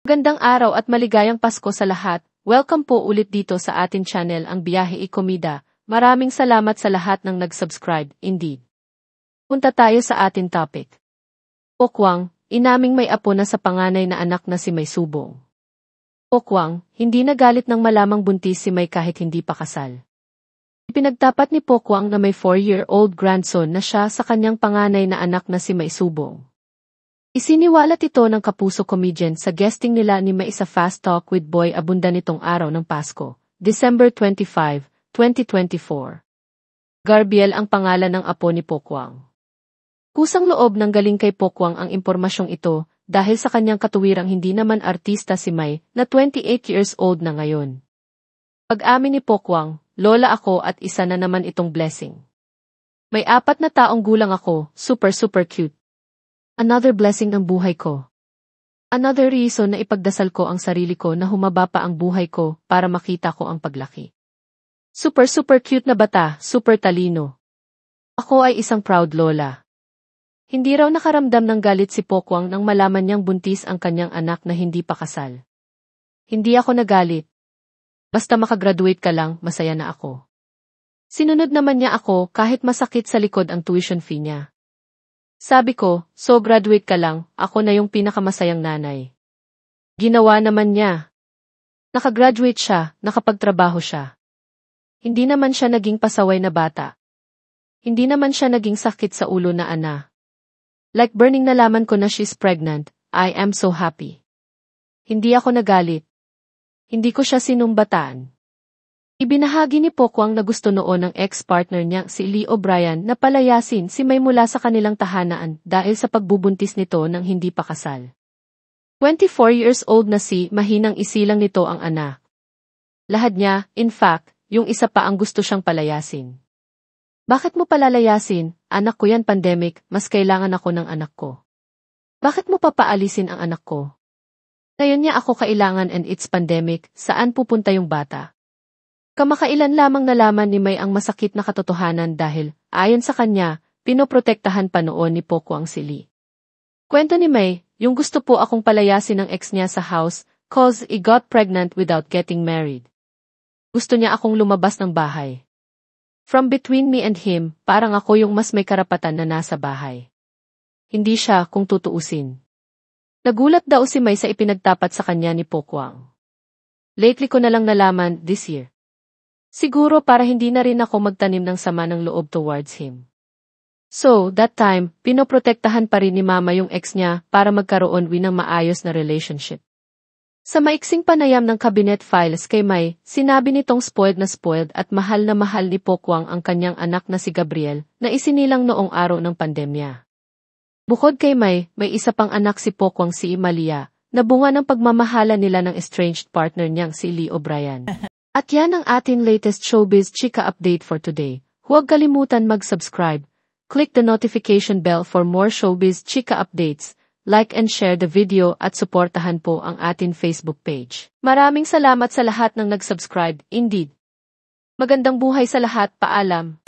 Magandang araw at maligayang Pasko sa lahat. Welcome po ulit dito sa atin channel ang Biyahe y Komida. Maraming salamat sa lahat ng nag-subscribe, indeed. Punta tayo sa atin topic. Pokwang, inaming may apo na sa panganay na anak na si May Subong. Pokwang, hindi nagalit nang malamang buntis si May kahit hindi pa kasal. Ipinagtapat ni Pokwang na may 4-year-old grandson na siya sa kanyang panganay na anak na si May Subong. Isiniwalat ito ng kapuso comedian sa guesting nila ni May sa Fast Talk with Boy Abunda nitong araw ng Pasko, December 25, 2024. Garbiel ang pangalan ng apo ni Pokwang. Kusang loob ng galing kay Pokwang ang impormasyong ito dahil sa kanyang katuwirang hindi naman artista si May na 28 years old na ngayon. Pag-amin ni Pokwang, lola ako at isa na naman itong blessing. May 4 na taong gulang ako, super cute. Another blessing ng buhay ko. Another reason na ipagdasal ko ang sarili ko na humaba pa ang buhay ko para makita ko ang paglaki. Super cute na bata, super talino. Ako ay isang proud lola. Hindi raw nakaramdam ng galit si Pokwang nang malaman niyang buntis ang kanyang anak na hindi pa kasal. Hindi ako nagalit. Basta makagraduate ka lang, masaya na ako. Sinunod naman niya ako kahit masakit sa likod ang tuition fee niya. Sabi ko, so graduate ka lang, ako na yung pinakamasayang nanay. Ginawa naman niya. Nakagraduate siya, nakapagtrabaho siya. Hindi naman siya naging pasaway na bata. Hindi naman siya naging sakit sa ulo na ana. Like burning nalaman ko na she's pregnant, I am so happy. Hindi ako nagalit. Hindi ko siya sinumbataan. Ibinahagi ni Pokwang na gusto noon ng ex-partner niya si Lee O'Brien na palayasin si May mula sa kanilang tahanaan dahil sa pagbubuntis nito ng hindi pa kasal. 24 years old na si mahinang isilang nito ang anak. Lahat niya, in fact, yung isa pa ang gusto siyang palayasin. Bakit mo palalayasin? Anak ko yan pandemic, mas kailangan ako ng anak ko. Bakit mo papaalisin ang anak ko? Ngayon niya ako kailangan and it's pandemic, saan pupunta yung bata? Kamakailan lamang nalaman ni May ang masakit na katotohanan dahil, ayon sa kanya, pinoprotektahan pa noon ni Pokwang si Lee. Kwento ni May, yung gusto po akong palayasin ng ex niya sa house, cause he got pregnant without getting married. Gusto niya akong lumabas ng bahay. From between me and him, parang ako yung mas may karapatan na nasa bahay. Hindi siya kung tutuusin. Nagulat daw si May sa ipinagtapat sa kanya ni Pokwang. Lately ko na lang nalaman this year. Siguro para hindi na rin ako magtanim ng sama ng loob towards him. So, that time, pinoprotektahan pa rin ni Mama yung ex niya para magkaroon ng maayos na relationship. Sa maiksing panayam ng cabinet files kay May, sinabi nitong spoiled at mahal na mahal ni Pokwang ang kanyang anak na si Gabriel na isinilang noong araw ng pandemya. Bukod kay May, may isa pang anak si Pokwang si Imalia, na bunga ng pagmamahala nila ng estranged partner niyang si Lee O'Brien. At yan ang ating latest showbiz chika update for today. Huwag kalimutan mag-subscribe. Click the notification bell for more showbiz chika updates. Like and share the video at suportahan po ang ating Facebook page. Maraming salamat sa lahat ng nag-subscribe, indeed. Magandang buhay sa lahat, paalam.